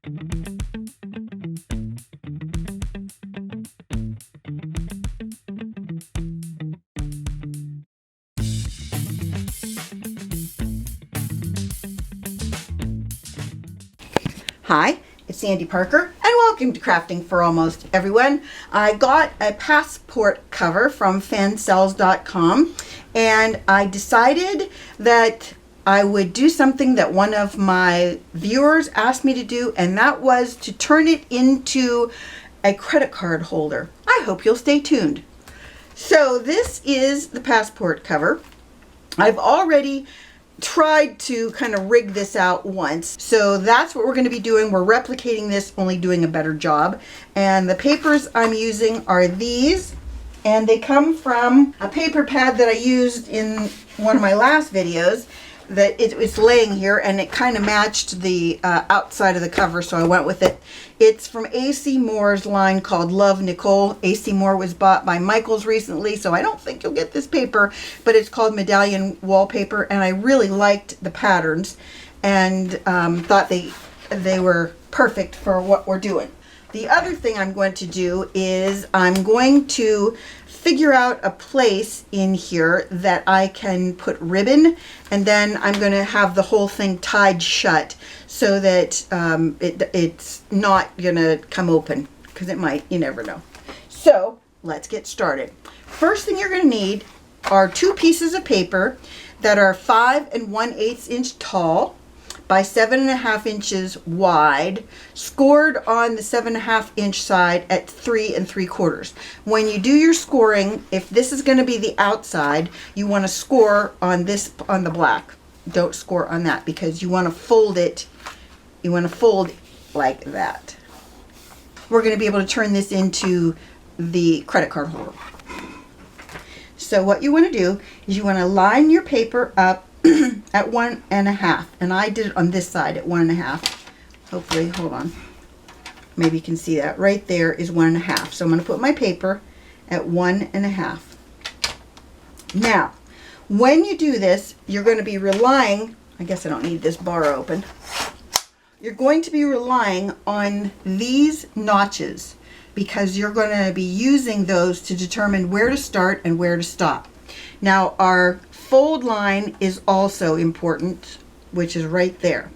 Hi, it's Sandy Parker, and welcome to Crafting for Almost Everyone. I got a passport cover from fancells.com, and I decided that I would do something that one of my viewers asked me to do, and that was to turn it into a credit card holder. I hope you'll stay tuned. So this is the passport cover. I've already tried to kind of rig this out once, so that's what we're going to be doing. We're replicating this, only doing a better job. And the papers I'm using are these, and they come from a paper pad that I used in one of my last videos. That it's laying here, and it kind of matched the outside of the cover, so I went with it. It's from A.C. Moore's line called Love Nicole. A.C. Moore was bought by Michaels recently, so I don't think you'll get this paper, but it's called Medallion Wallpaper, and I really liked the patterns and thought they were perfect for what we're doing. The other thing I'm going to do is I'm going to figure out a place in here that I can put ribbon, and then I'm going to have the whole thing tied shut so that it's not going to come open, because it might, you never know. So let's get started. First thing you're going to need are two pieces of paper that are 5 1/8 inch tall by 7.5 inches wide, scored on the 7.5 inch side at 3 3/4. When you do your scoring, if this is going to be the outside, you want to score on this, on the black. Don't score on that, because you want to fold it. You want to fold like that. We're going to be able to turn this into the credit card holder. So what you want to do is you want to line your paper up at 1.5, and I did it on this side at 1.5. Hopefully, hold on, maybe you can see that right there is 1.5. So I'm going to put my paper at 1.5. Now when you do this, you're going to be relying, I guess I don't need this bar open, you're going to be relying on these notches, because you're going to be using those to determine where to start and where to stop. Now our fold line is also important, which is right there.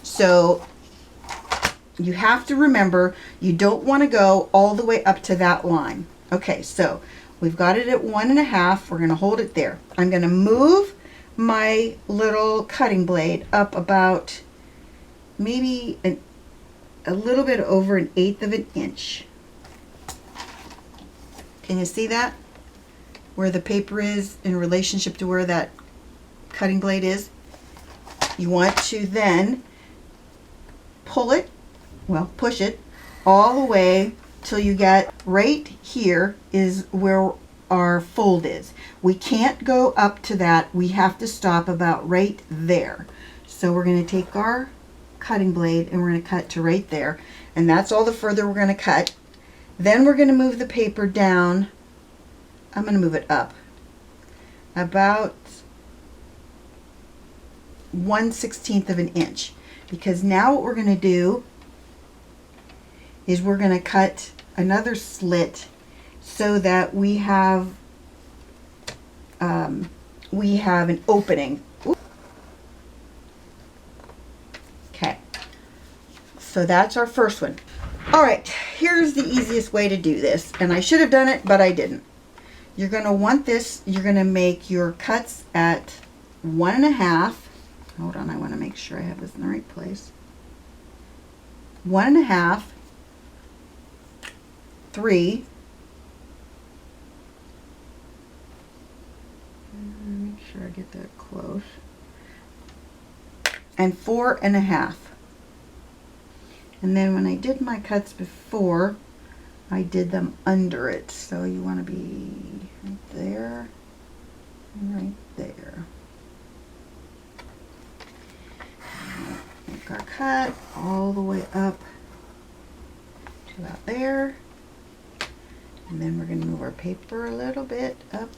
So you have to remember, you don't want to go all the way up to that line. Okay, so we've got it at 1.5. We're going to hold it there. I'm going to move my little cutting blade up about maybe a little bit over 1/8 of an inch. Can you see that? Where the paper is in relationship to where that cutting blade is. You want to then pull it, well, push it all the way till you get right here is where our fold is. We can't go up to that. We have to stop about right there. So we're going to take our cutting blade and we're going to cut to right there, and that's all the further we're going to cut. Then we're going to move the paper down. I'm going to move it up about 1/16 of an inch, because now what we're going to do is we're going to cut another slit so that we have an opening. Okay, so that's our first one. All right, here's the easiest way to do this, and I should have done it, but I didn't. You're going to want this, you're going to make your cuts at 1.5. Hold on, I want to make sure I have this in the right place. 1.5, 3, make sure I get that close, and 4.5. And then when I did my cuts before, I did them under it, so you want to be right there and right there. Make our cut all the way up to about there, and then we're going to move our paper a little bit up.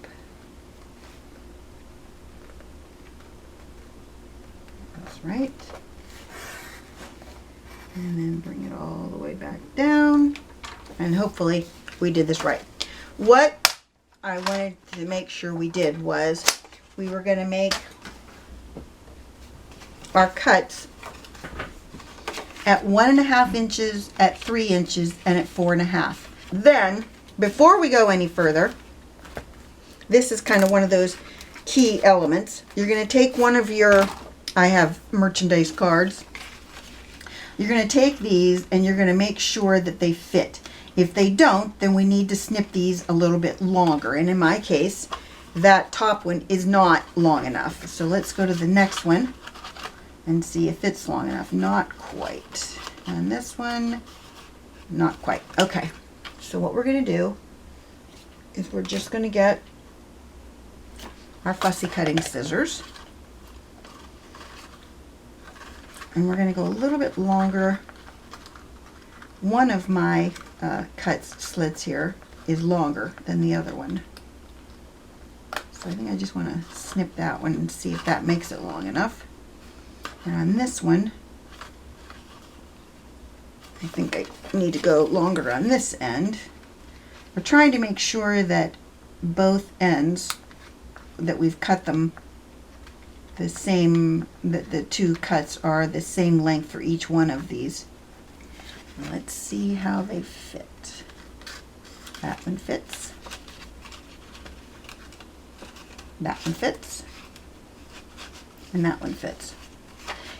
That's right. And then bring it all the way back down. And hopefully we did this right. What I wanted to make sure we did was we were going to make our cuts at 1.5 inches, at 3 inches, and at 4.5. Then, before we go any further, this is kind of one of those key elements. You're going to take one of your, I have merchandise cards. You're going to take these and you're going to make sure that they fit. If they don't, then we need to snip these a little bit longer. And in my case, that top one is not long enough. So let's go to the next one and see if it's long enough. Not quite. And this one, not quite. Okay. So what we're going to do is we're just going to get our fussy cutting scissors. And we're going to go a little bit longer. One of my cut slits here is longer than the other one. So I think I just want to snip that one and see if that makes it long enough. And on this one, I think I need to go longer on this end. We're trying to make sure that both ends, that we've cut them the same, that the two cuts are the same length for each one of these. Let's see how they fit. That one fits. That one fits. And that one fits.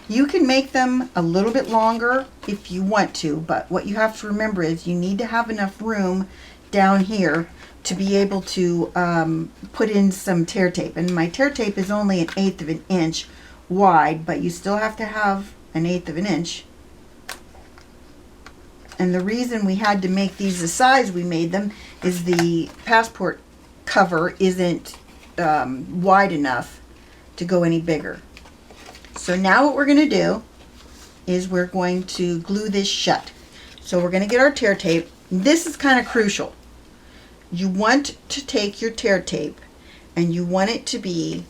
You can make them a little bit longer if you want to, but what you have to remember is you need to have enough room down here to be able to put in some tear tape. And my tear tape is only 1/8 of an inch wide, but you still have to have 1/8 of an inch. And the reason we had to make these the size we made them is the passport cover isn't wide enough to go any bigger. So now what we're going to do is we're going to glue this shut. So we're going to get our tear tape. This is kind of crucial. You want to take your tear tape and you want it to be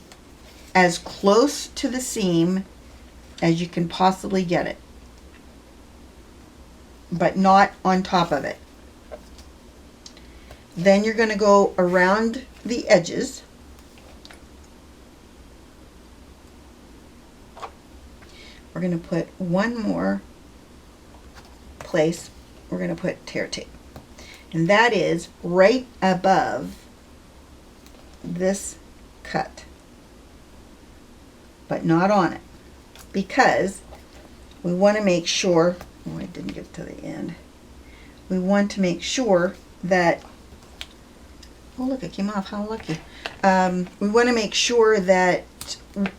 as close to the seam as you can possibly get it, but not on top of it. Then you're going to go around the edges. We're going to put one more place. We're going to put tear tape. And that is right above this cut, but not on it, because we want to make sure, oh, I didn't get to the end. We want to make sure that, oh look, it came off, how lucky. We want to make sure that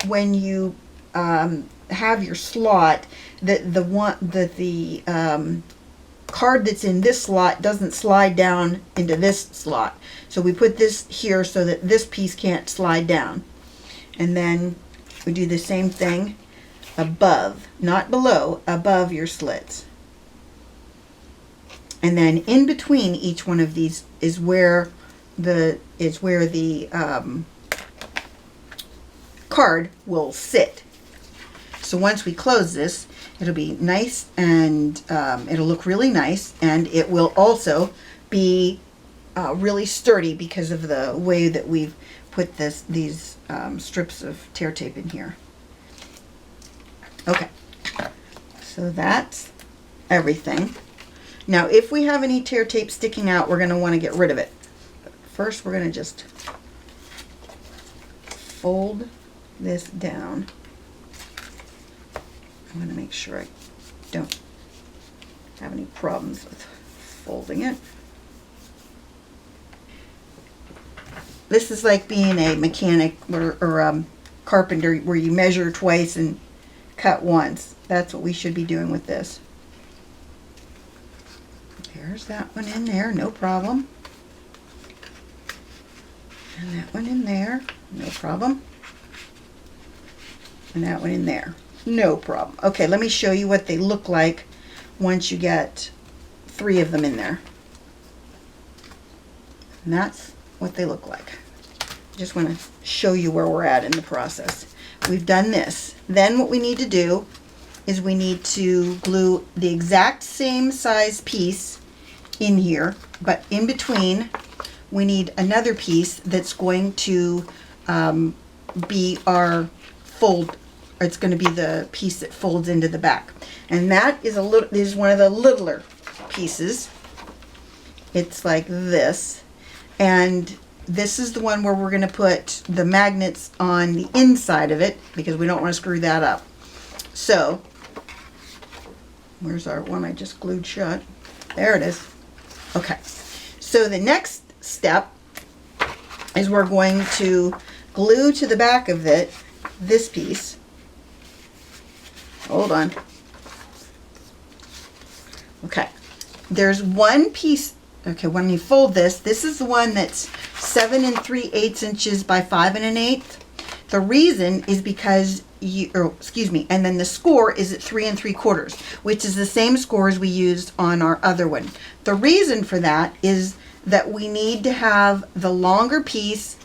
when you have your slot, that the card that's in this slot doesn't slide down into this slot. So we put this here so that this piece can't slide down. And then we do the same thing above, not below, above your slits. And then in between each one of these is where the card will sit. So once we close this, it'll be nice, and it'll look really nice, and it will also be really sturdy because of the way that we've put these strips of tear tape in here. Okay, so that's everything. Now if we have any tear tape sticking out, we're going to want to get rid of it. But first we're going to just fold this down. I'm going to make sure I don't have any problems with folding it. This is like being a mechanic or carpenter, where you measure twice and cut once. That's what we should be doing with this. There's that one in there, no problem. And that one in there, no problem. And that one in there. No problem. Okay, let me show you what they look like once you get 3 of them in there. And that's what they look like. Just want to show you where we're at in the process. We've done this. Then what we need to do is we need to glue the exact same size piece in here, but in between we need another piece that's going to be our fold. It's going to be the piece that folds into the back, and that is one of the littler pieces. It's like this, and this is the one where we're going to put the magnets on the inside of it because we don't want to screw that up. So where's our one I just glued shut? There it is. Okay, so the next step is we're going to glue to the back of it this piece. Hold on. Okay, there's one piece. Okay, when you fold this is the one that's 7 3/8 inches by 5 1/8. The reason is because and then the score is at 3 3/4, which is the same score as we used on our other one. The reason for that is that we need to have the longer piece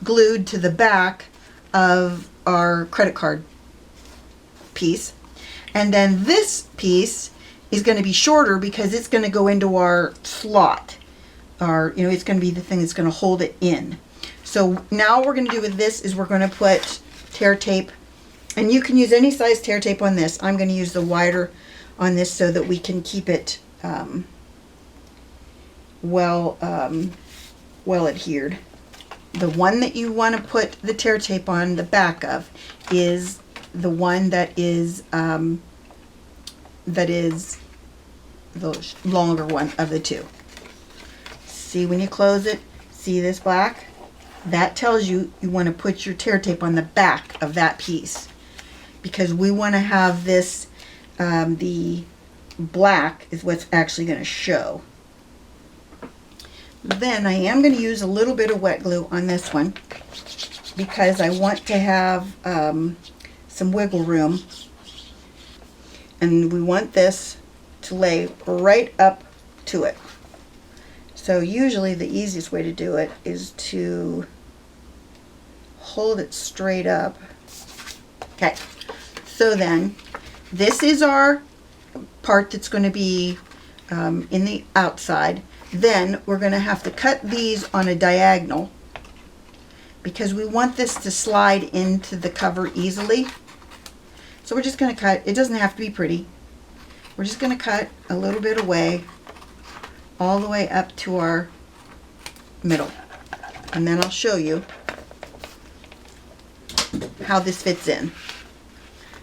glued to the back of our credit card piece, and then this piece is going to be shorter because it's going to go into our slot, or it's going to be the thing that's going to hold it in. So now what we're going to do with this is we're going to put tear tape, and you can use any size tear tape on this. I'm going to use the wider on this so that we can keep it well adhered. The one that you want to put the tear tape on the back of is the one that is the longer one of the two. See, when you close it, see this black? That tells you want to put your tear tape on the back of that piece, because we want to have this, the black is what's actually going to show. Then I am going to use a little bit of wet glue on this one because I want to have some wiggle room, and we want this to lay right up to it. So usually the easiest way to do it is to hold it straight up. Okay, so then this is our part that's going to be in the outside. Then we're going to have to cut these on a diagonal because we want this to slide into the cover easily. So we're just going to cut. It doesn't have to be pretty. We're just going to cut a little bit away, all the way up to our middle, and then I'll show you how this fits in.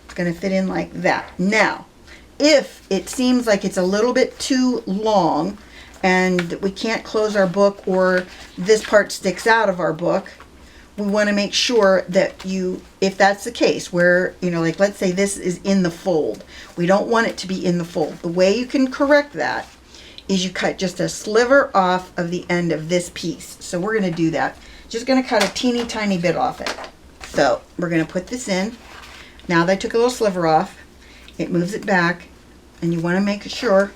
It's going to fit in like that. Now, if it seems like it's a little bit too long and we can't close our book, or this part sticks out of our book, we want to make sure that if that's the case, where, like let's say this is in the fold, we don't want it to be in the fold. The way you can correct that is you cut just a sliver off of the end of this piece. So we're going to do that. Just going to cut a teeny tiny bit off it. So we're going to put this in. Now that I took a little sliver off, it moves it back, and you want to make sure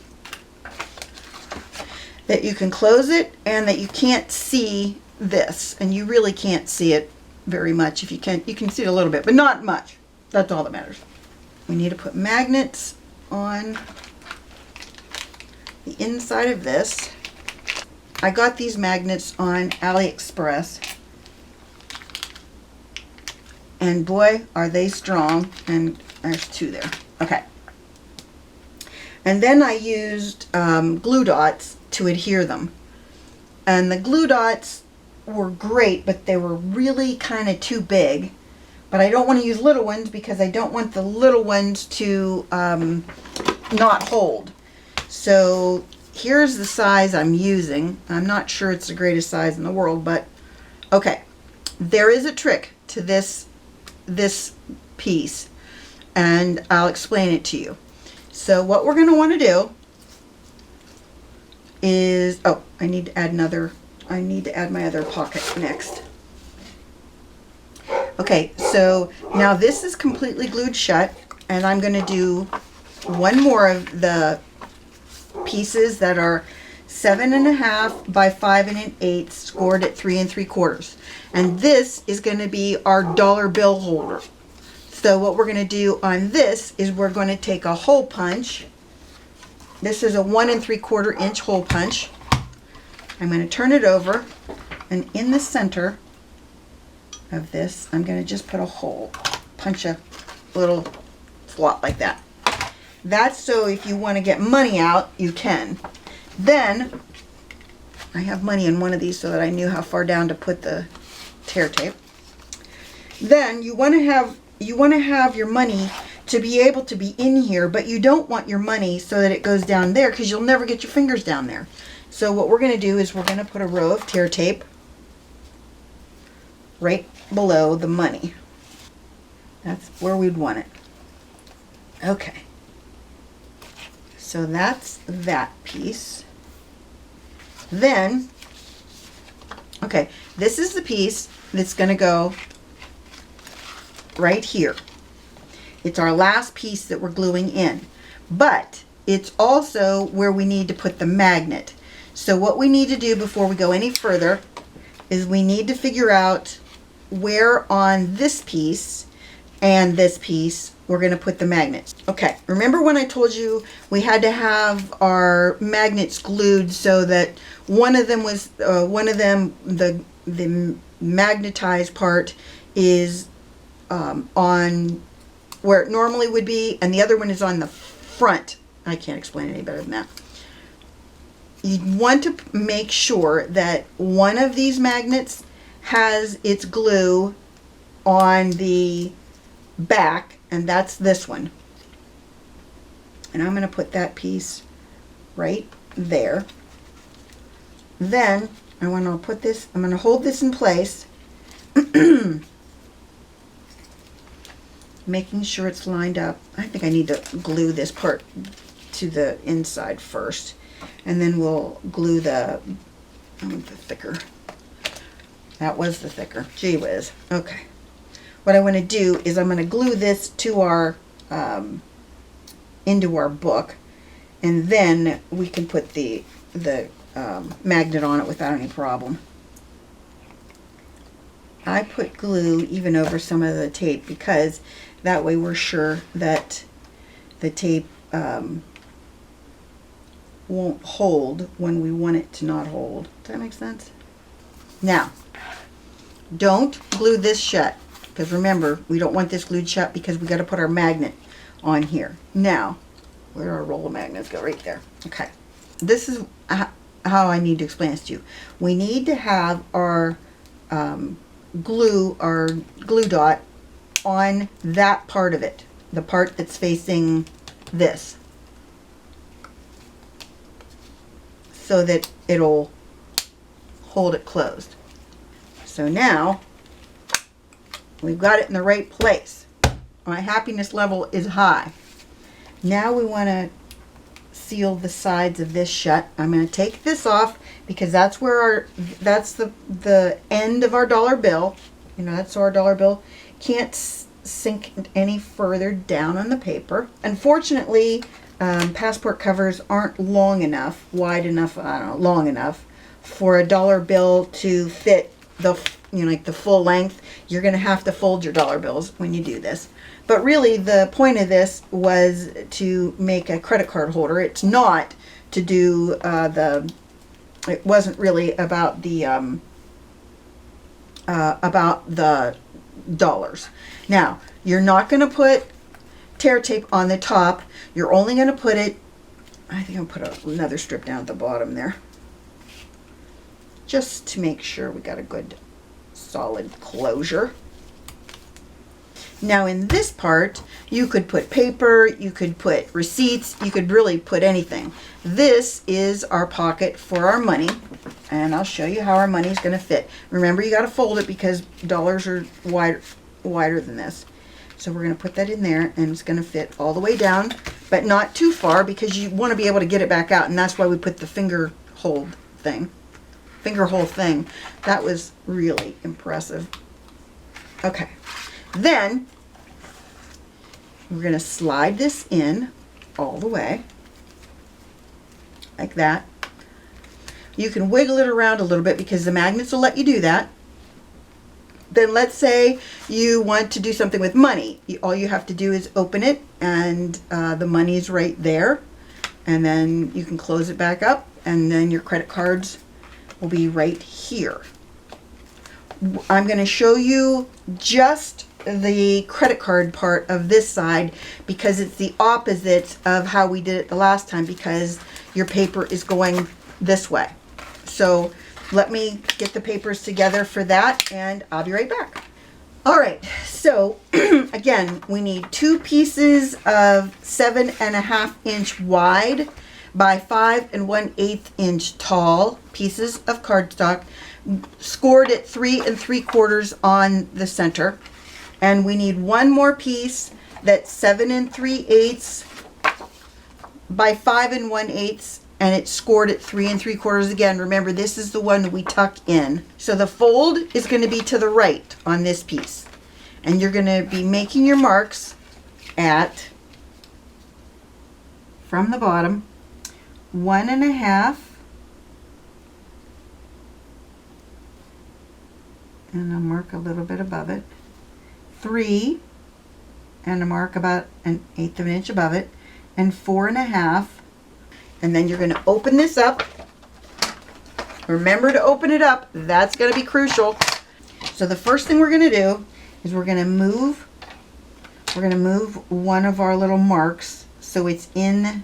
that you can close it and that you can't see this, and you really can't see it very much. If you can see it a little bit, but not much. That's all that matters. We need to put magnets on the inside of this. I got these magnets on AliExpress, and boy are they strong. And there's two there. Okay, and then I used glue dots to adhere them, and the glue dots were great, but they were really kind of too big. But I don't want to use little ones because I don't want the little ones to not hold. So here's the size I'm using. I'm not sure it's the greatest size in the world, but okay. There is a trick to this piece, and I'll explain it to you. So what we're going to want to do is, I need to add my other pocket next. Okay, so now this is completely glued shut, and I'm going to do one more of the pieces that are 7.5 by 5 1/8 scored at 3 3/4, and this is going to be our dollar bill holder. So what we're going to do on this is we're going to take a hole punch. This is a 1 3/4 inch hole punch. I'm going to turn it over, and in the center of this, I'm going to just put a hole, punch a little slot like that. That's so if you want to get money out, you can. Then, I have money in one of these so that I knew how far down to put the tear tape. Then you want to have your money to be able to be in here, but you don't want your money so that it goes down there, because you'll never get your fingers down there. So what we're going to do is we're going to put a row of tear tape right below the money. That's where we'd want it. Okay. So that's that piece. Then, okay, this is the piece that's going to go right here. It's our last piece that we're gluing in, but it's also where we need to put the magnet. So what we need to do before we go any further is we need to figure out where on this piece and this piece we're going to put the magnets. Okay, remember when I told you we had to have our magnets glued so that one of them was the magnetized part is on where it normally would be, and the other one is on the front. I can't explain it any better than that. You want to make sure that one of these magnets has its glue on the back, and that's this one. And I'm going to put that piece right there. Then I want to put this, I'm going to hold this in place, making sure it's lined up. I think I need to glue this part to the inside first, and then we'll glue the thicker. That was the thicker. Gee whiz. Okay. What I want to do is I'm going to glue this to our into our book, and then we can put the magnet on it without any problem. I put glue even over some of the tape because that way we're sure that the tape won't hold when we want it to not hold. Does that make sense? Now, don't glue this shut, because remember, we don't want this glued shut because we got to put our magnet on here. Now, where do our roll of magnets go? Right there. Okay. This is how I need to explain this to you. We need to have our glue dot on that part of it, the part that's facing this, so that it'll hold it closed. So now we've got it in the right place. My happiness level is high. Now we want to seal the sides of this shut. I'm going to take this off because that's where that's the end of our dollar bill. You know, that's so our dollar bill can't sink any further down on the paper. Unfortunately, passport covers aren't long enough, wide enough, I don't know, long enough for a dollar bill to fit the, you know, like the full length. You're going to have to fold your dollar bills when you do this. But really, the point of this was to make a credit card holder. It's not to do it wasn't really about the dollars. Now, you're not going to put tear tape on the top. You're only going to put it, I think I'll put another strip down at the bottom there, just to make sure we got a good solid closure. Now in this part, you could put paper, you could put receipts, you could really put anything. This is our pocket for our money, and I'll show you how our money is going to fit. Remember, you got to fold it because dollars are wider than this. So we're going to put that in there, and it's going to fit all the way down, but not too far because you want to be able to get it back out, and that's why we put the finger hole thing. That was really impressive. Okay. Then we're going to slide this in all the way like that. You can wiggle it around a little bit because the magnets will let you do that. Then let's say you want to do something with money. All you have to do is open it, and the money is right there. And then you can close it back up, and then your credit cards will be right here. I'm going to show you just the credit card part of this side because it's the opposite of how we did it the last time, because your paper is going this way. So let me get the papers together for that, and I'll be right back. All right, so again, we need 2 pieces of 7.5 inch wide by 5 1/8 inch tall pieces of cardstock, scored at 3 3/4 on the center. And we need one more piece that's 7 3/8 by 5 1/8, and it's scored at 3 3/4 again. Remember, this is the one that we tuck in. So the fold is going to be to the right on this piece. And you're going to be making your marks at, from the bottom, 1 1/2, and I'll mark a little bit above it, 3, and a mark about 1/8 of an inch above it, and 4 1/2. And then you're going to open this up. Remember to open it up. That's going to be crucial. So the first thing we're going to do is we're going to move one of our little marks so it's in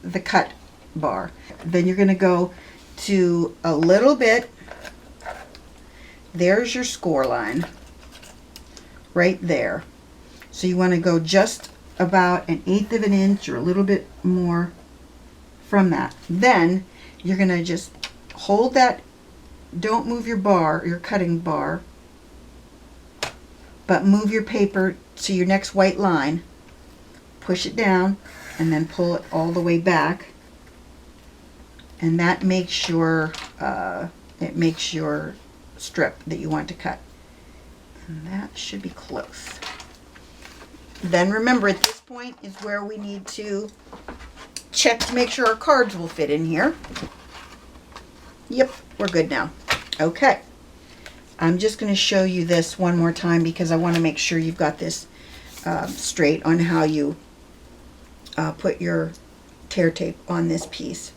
the cut bar. Then you're going to go to a little bit. There's your score line right there. So you want to go just about 1/8 of an inch or a little bit more from that. Then you're going to just hold that. Don't move your bar, your cutting bar, but move your paper to your next white line. Push it down and then pull it all the way back. And that makes your strip that you want to cut. And that should be close. Then remember, at this point is where we need to check to make sure our cards will fit in here. Yep, we're good now. Okay. I'm just going to show you this one more time because I want to make sure you've got this straight on how you put your tear tape on this piece.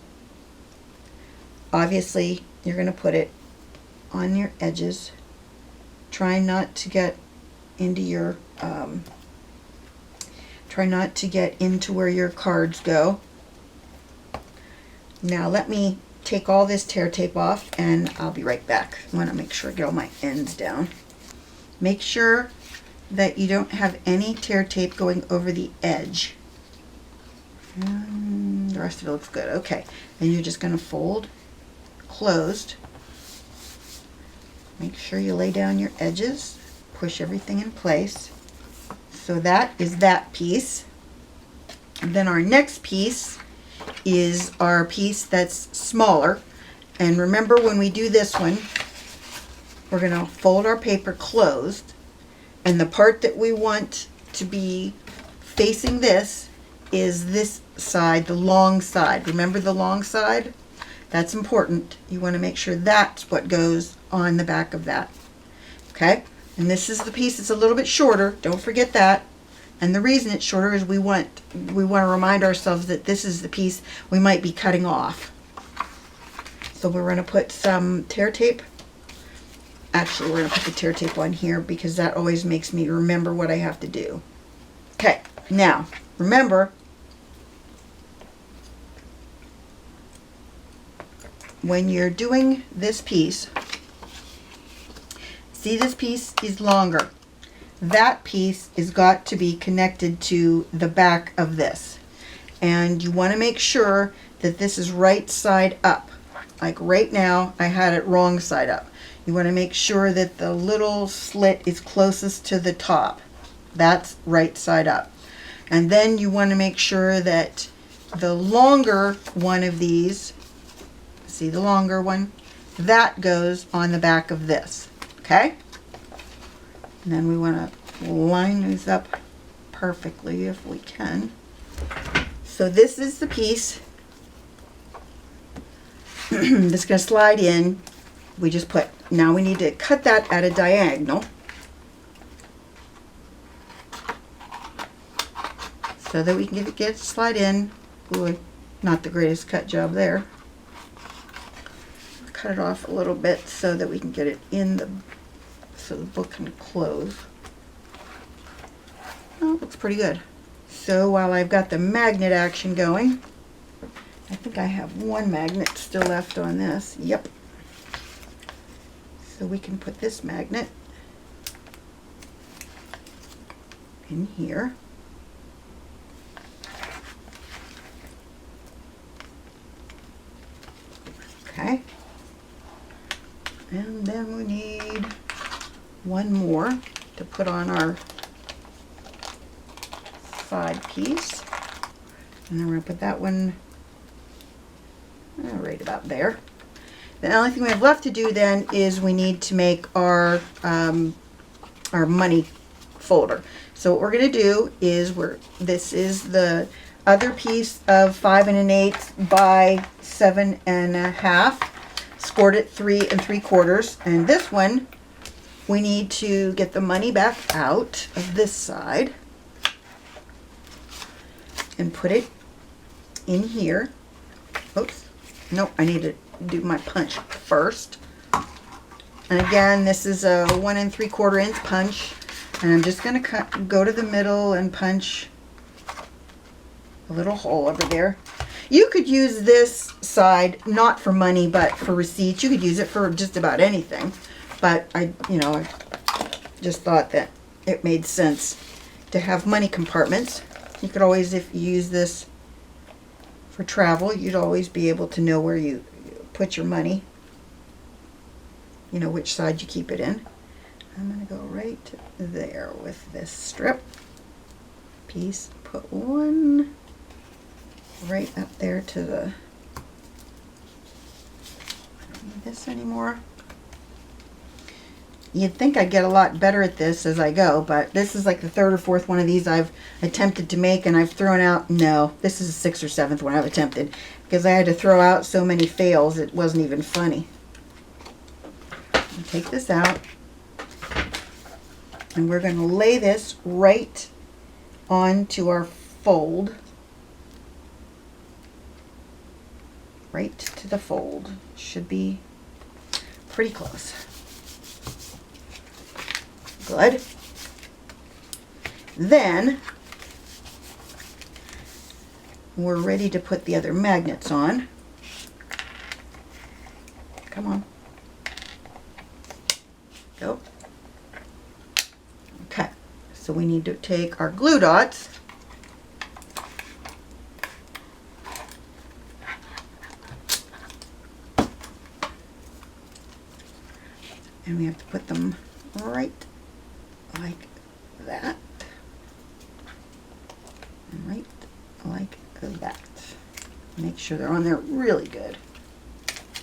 Obviously, you're going to put it on your edges. Try not to get into your where your cards go. Now let me take all this tear tape off and I'll be right back. I want to make sure I get all my ends down. Make sure that you don't have any tear tape going over the edge. And the rest of it looks good. Okay, and you're just going to fold closed. Make sure you lay down your edges, push everything in place. So that is that piece. And then our next piece is our piece that's smaller. And remember, when we do this one, we're going to fold our paper closed, and the part that we want to be facing this is this side, the long side. Remember the long side? That's important. You want to make sure that's what goes on the back of that. Okay? And this is the piece that's a little bit shorter. Don't forget that. And the reason it's shorter is we want to remind ourselves that this is the piece we might be cutting off. So we're going to put some tear tape. Actually, we're going to put the tear tape on here because that always makes me remember what I have to do. Okay, now remember, when you're doing this piece, see, this piece is longer. That piece has got to be connected to the back of this. And you want to make sure that this is right side up. Like right now, I had it wrong side up. You want to make sure that the little slit is closest to the top. That's right side up. And then you want to make sure that the longer one of these, see the longer one, that goes on the back of this. Okay? And then we want to line these up perfectly if we can. So this is the piece that's going to slide in. We just put now we need to cut that at a diagonal so that we can get it slide in. Ooh, not the greatest cut job there. Cut it off a little bit so that we can get it in the, so the book can close. Oh, looks pretty good. So while I've got the magnet action going, I think I have one magnet still left on this. Yep. So we can put this magnet in here. Okay. And then we need one more to put on our side piece. And then we're going to put that one right about there. The only thing we have left to do then is we need to make our money folder. So what we're going to do is this is the other piece of 5 1/8 by 7 1/2, scored at 3 3/4, and this one we need to get the money back out of this side and put it in here. Oops, nope, I need to do my punch first. And again, this is a 1 3/4 inch punch, and I'm just going to go to the middle and punch a little hole over there. You could use this side not for money but for receipts. You could use it for just about anything, but I just thought that it made sense to have money compartments. You could always, if you use this for travel, you'd always be able to know where you put your money, you know which side you keep it in. I'm going to go right there with this strip piece, put one right up there to the, I don't need this anymore. You'd think I'd get a lot better at this as I go, but this is like the 3rd or 4th one of these I've attempted to make, and I've thrown out, no, this is the 6th or 7th one I've attempted, because I had to throw out so many fails it wasn't even funny. I'll take this out, and we're going to lay this right onto our fold. Right to the fold. Should be pretty close. Good. Then we're ready to put the other magnets on. Come on. Go. Okay. So we need to take our glue dots and we have to put them right like that, and right like that. Make sure they're on there really good.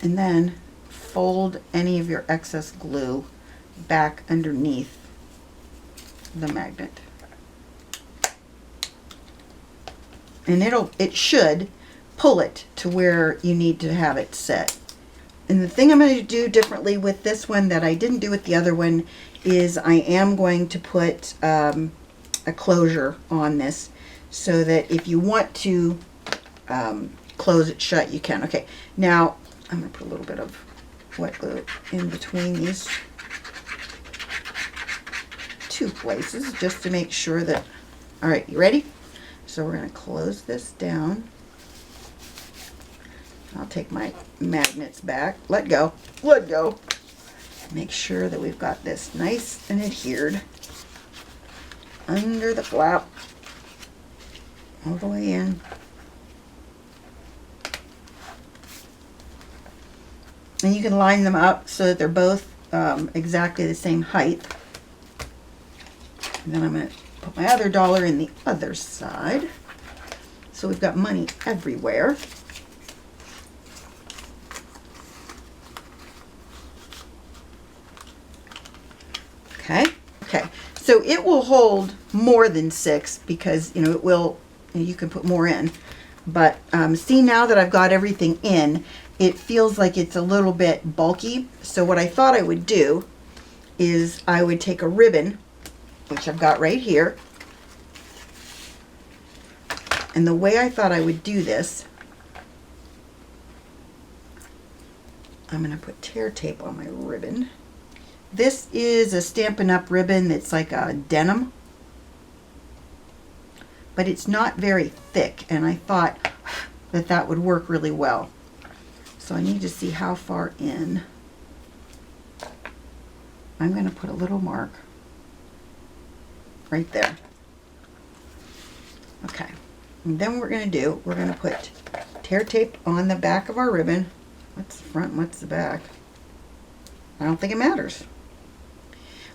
And then fold any of your excess glue back underneath the magnet. And it should pull it to where you need to have it set. And the thing I'm going to do differently with this one that I didn't do with the other one is I am going to put a closure on this so that if you want to close it shut, you can. Okay, now I'm going to put a little bit of wet glue in between these two places just to make sure that, all right, you ready? So we're going to close this down. I'll take my magnets back. Let go. Let go. Make sure that we've got this nice and adhered under the flap all the way in. And you can line them up so that they're both exactly the same height. And then I'm going to put my other dollar in the other side. So we've got money everywhere. Okay, okay, so it will hold more than 6 because, you know, it will, you can put more in. But see, now that I've got everything in, it feels like it's a little bit bulky. So what I thought I would do is I would take a ribbon, which I've got right here. And the way I thought I would do this, I'm going to put tear tape on my ribbon. This is a Stampin' Up! Ribbon that's like a denim, but it's not very thick, and I thought that that would work really well. So I need to see how far in. I'm going to put a little mark right there. Okay. And then what we're going to do, we're going to put tear tape on the back of our ribbon. What's the front and what's the back? I don't think it matters.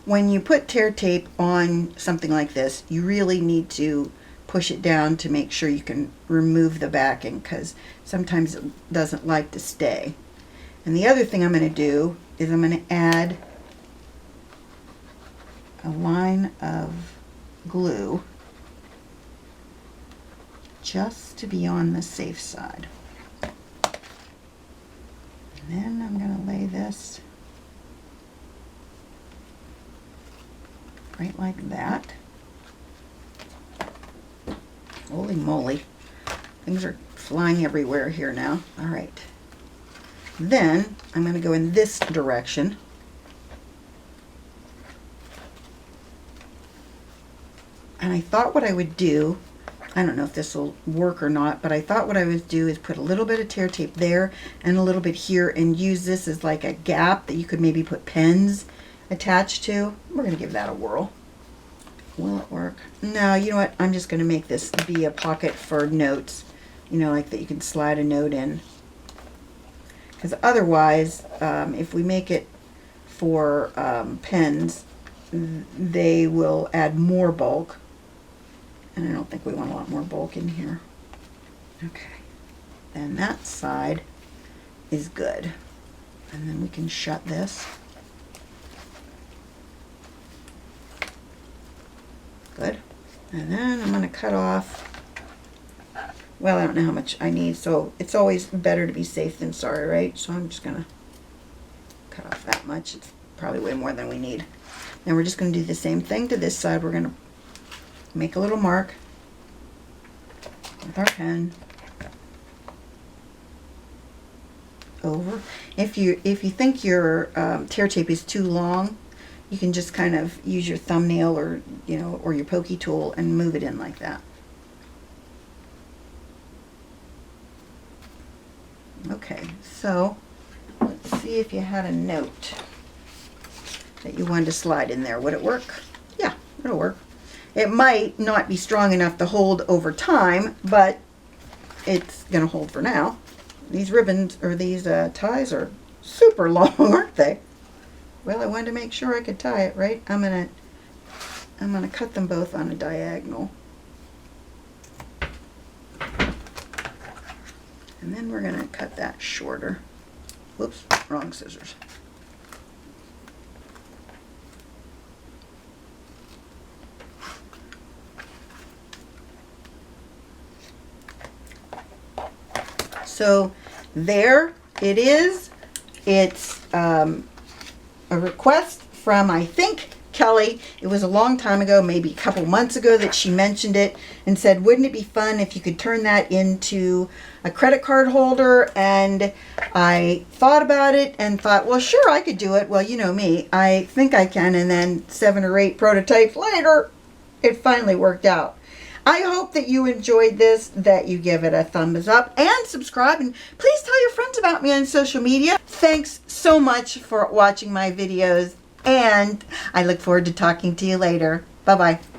When you put tear tape on something like this, you really need to push it down to make sure you can remove the backing, because sometimes it doesn't like to stay. And the other thing I'm going to do is I'm going to add a line of glue just to be on the safe side. And then I'm going to lay this right like that. Holy moly. Things are flying everywhere here now. All right. Then I'm going to go in this direction. And I thought what I would do, I don't know if this will work or not, but I thought what I would do is put a little bit of tear tape there and a little bit here and use this as like a gap that you could maybe put pens attached to. We're going to give that a whirl. Will it work? No, you know what? I'm just going to make this be a pocket for notes. You know, like that you can slide a note in. Because otherwise, if we make it for pens, they will add more bulk. And I don't think we want a lot more bulk in here. Okay. And that side is good. And then we can shut this. Good. And then I'm going to cut off, well, I don't know how much I need, so it's always better to be safe than sorry, right? So I'm just going to cut off that much. It's probably way more than we need. Then we're just going to do the same thing to this side. We're going to make a little mark with our pen over. If you think your tear tape is too long, you can just kind of use your thumbnail or, you know, or your pokey tool and move it in like that. Okay, so let's see if you had a note that you wanted to slide in there. Would it work? Yeah, it'll work. It might not be strong enough to hold over time, but it's going to hold for now. These ribbons, or these ties, are super long, aren't they? Well, I wanted to make sure I could tie it, right? I'm gonna cut them both on a diagonal. And then we're gonna cut that shorter. Whoops, wrong scissors. So there it is. It's a request from, I think, Kelly. It was a long time ago, maybe a couple months ago, that she mentioned it and said, wouldn't it be fun if you could turn that into a credit card holder? And I thought about it and thought, well, sure, I could do it. Well, you know me, I think I can. And then 7 or 8 prototypes later, it finally worked out. I hope that you enjoyed this, that you give it a thumbs up and subscribe, and please tell your friends about me on social media. Thanks so much for watching my videos, and I look forward to talking to you later. Bye-bye.